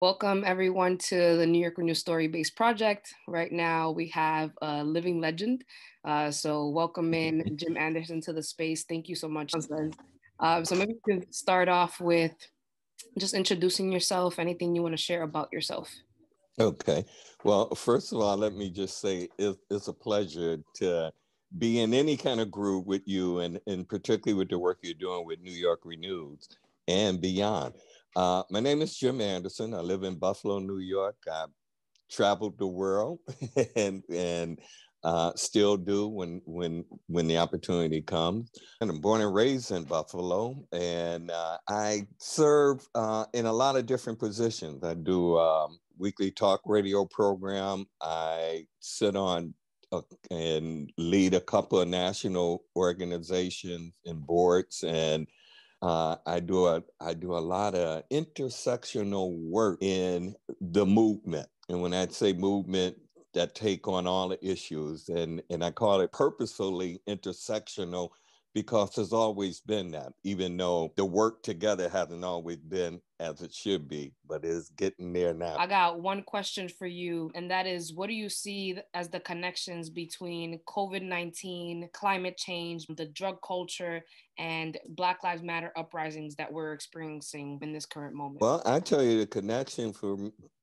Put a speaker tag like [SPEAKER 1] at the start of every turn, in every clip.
[SPEAKER 1] Welcome everyone to the New York Renew Story Based Project. Right now we have a living legend. So welcome in Jim Anderson to the space. Thank you so much. So maybe you can start off with just introducing yourself, anything you want to share about yourself.
[SPEAKER 2] Okay. Well, first of all, let me just say it's a pleasure to be in any kind of group with you and particularly with the work you're doing with New York Renewed and beyond. My name is Jim Anderson. I live in Buffalo, New York. I've traveled the world and still do when the opportunity comes. And I'm born and raised in Buffalo, and I serve in a lot of different positions. I do weekly talk radio program. I sit on and lead a couple of national organizations and boards, and I do a lot of intersectional work in the movement. And when I say movement, that take on all the issues, and I call it purposefully intersectional because there's always been that, even though the work together hasn't always been as it should be, but it's getting there now.
[SPEAKER 1] I got one question for you, and that is what do you see as the connections between COVID-19, climate change, the drug culture, and Black Lives Matter uprisings that we're experiencing in this current moment?
[SPEAKER 2] Well, I tell you the connection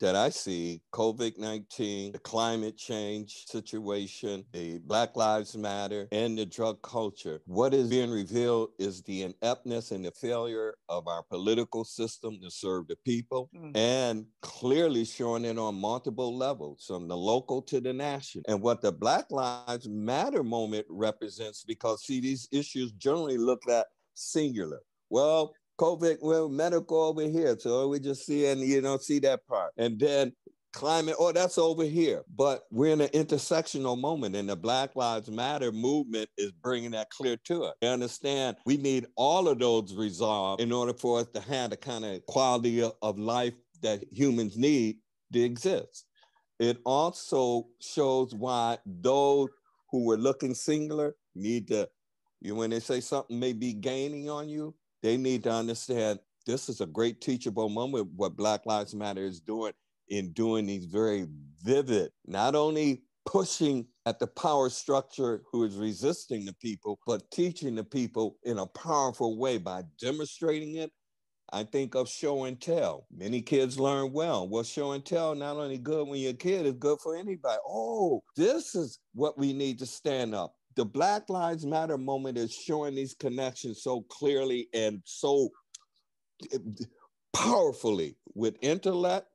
[SPEAKER 2] that I see: COVID-19, the climate change situation, the Black Lives Matter, and the drug culture. What is being revealed is the ineptness and the failure of our political system to serve the people, and clearly showing it on multiple levels, from the local to the national. And what the Black Lives Matter moment represents, because see, these issues generally look at singular. Well, COVID, well, medical over here. So we just see and see that part. And then climate, oh, that's over here. But we're in an intersectional moment, and the Black Lives Matter movement is bringing that clear to us. You understand? We need all of those resolved in order for us to have the kind of quality of life that humans need to exist. It also shows why those who were looking singular need to, when they say something may be gaining on you, they need to understand this is a great teachable moment. What Black Lives Matter is doing in doing these very vivid, not only pushing at the power structure who is resisting the people, but teaching the people in a powerful way by demonstrating it. I think of show and tell. Many kids learn well. Well, show and tell not only good when you're a kid, it's good for anybody. Oh, this is what we need to stand up. The Black Lives Matter moment is showing these connections so clearly and so powerfully with intellect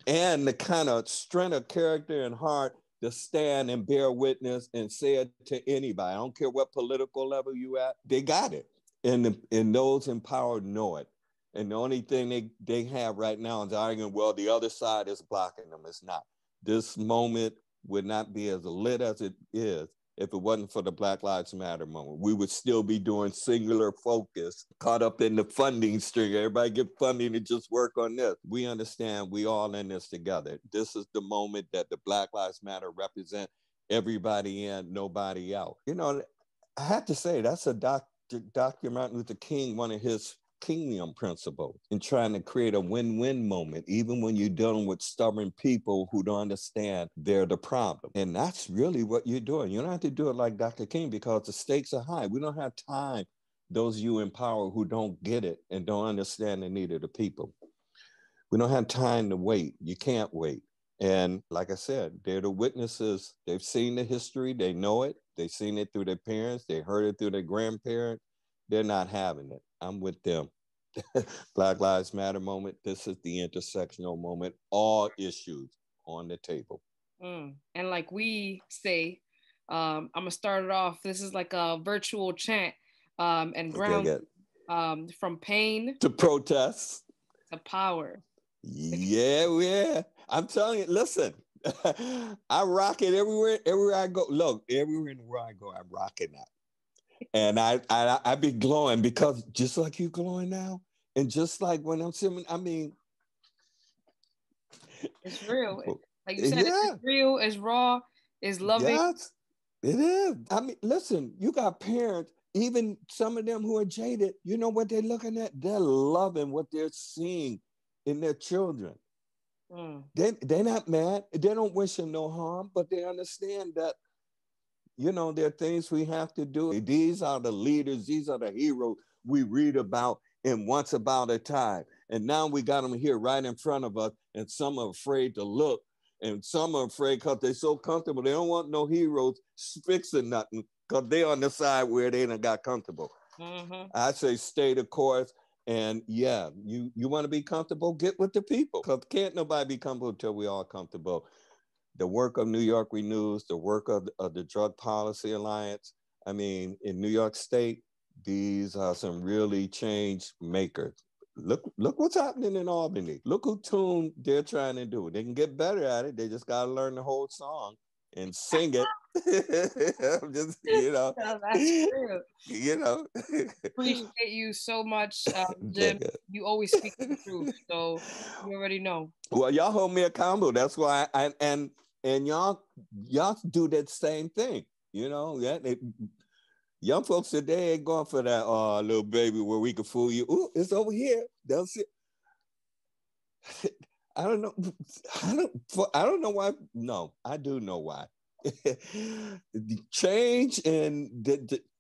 [SPEAKER 2] and the kind of strength of character and heart to stand and bear witness and say it to anybody. I don't care what political level you at, they got it. And those empowered know it. And the only thing they have right now is arguing, well, the other side is blocking them. It's not. This moment would not be as lit as it is if it wasn't for the Black Lives Matter moment. We would still be doing singular focus, caught up in the funding string. Everybody get funding to just work on this. We understand we all in this together. This is the moment that the Black Lives Matter represent everybody in, nobody out. I have to say, that's a Dr. Martin Luther King, one of his kingdom principles in trying to create a win-win moment, even when you're dealing with stubborn people who don't understand they're the problem. And that's really what you're doing. You don't have to do it like Dr. King because the stakes are high. We don't have time, those you in power who don't get it and don't understand the need of the people. We don't have time to wait. You can't wait. And like I said, they're the witnesses. They've seen the history. They know it. They've seen it through their parents. They heard it through their grandparents. They're not having it. I'm with them. Black Lives Matter moment. This is the intersectional moment. All issues on the table.
[SPEAKER 1] And like we say, I'm gonna start it off. This is like a virtual chant, and ground from pain
[SPEAKER 2] to protest
[SPEAKER 1] to power.
[SPEAKER 2] Yeah. I'm telling you, listen, I rock it everywhere I go. Look, everywhere I go, I'm rocking that. And I be glowing because just like you glowing now, and just like when I'm sitting, I mean,
[SPEAKER 1] it's real. Like you said, it's real, it's raw, it's loving.
[SPEAKER 2] Yes, it is. I mean, listen, you got parents, even some of them who are jaded, you know what they're looking at? They're loving what they're seeing in their children. They're not mad. They don't wish him no harm, but they understand that, you know, there are things we have to do. These are the leaders. These are the heroes we read about in Once About a Time. And now we got them here right in front of us, and some are afraid to look, and some are afraid because they're so comfortable. They don't want no heroes fixing nothing because they're on the side where they done got comfortable. I say stay the course. And yeah, you want to be comfortable, get with the people, because can't nobody be comfortable until we all comfortable. The work of New York Renews, the work of the Drug Policy Alliance. I mean, in New York State, these are some really change makers. Look what's happening in Albany. Look who tune they're trying to do. They can get better at it. They just got to learn the whole song and sing it. Just, you know.
[SPEAKER 1] No, that's true.
[SPEAKER 2] You know.
[SPEAKER 1] Appreciate you so much, Jim. You always speak the truth, so you already know.
[SPEAKER 2] Well, y'all hold me accountable. That's why and y'all do that same thing. You know, yeah. Young folks today ain't going for that little baby where we can fool you. Ooh, it's over here. They'll see. I don't know. I don't know why. No, I do know why. Change and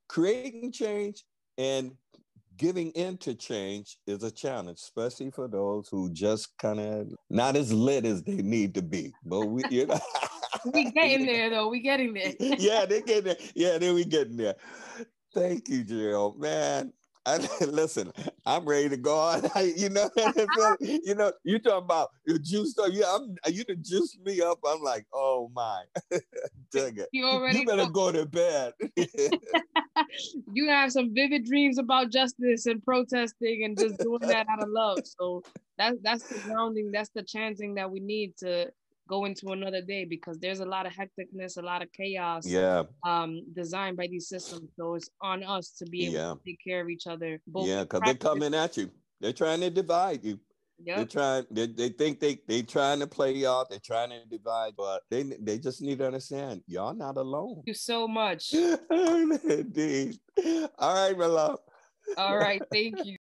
[SPEAKER 2] creating change and giving into change is a challenge, especially for those who just kind of not as lit as they need to be. But we, you know.
[SPEAKER 1] We getting there though. We getting there.
[SPEAKER 2] Yeah, they getting there. Yeah, then we getting there. Thank you, Jill. Man, listen, I'm ready to go on. You know, you talking about your juice stuff. Yeah, you done juiced me up. I'm like, oh my. Dang it. You better go to bed.
[SPEAKER 1] You have some vivid dreams about justice and protesting and just doing that out of love. So that's the grounding, that's the chanting that we need to go into another day, because there's a lot of hecticness, a lot of chaos, designed by these systems. So it's on us to be able to take care of each other.
[SPEAKER 2] Yeah, because they're coming at you. They're trying to divide you. Yep. They think they trying to play y'all. They're trying to divide, but they just need to understand y'all not alone.
[SPEAKER 1] Thank you so much.
[SPEAKER 2] Indeed. All right, my love.
[SPEAKER 1] All right, thank you.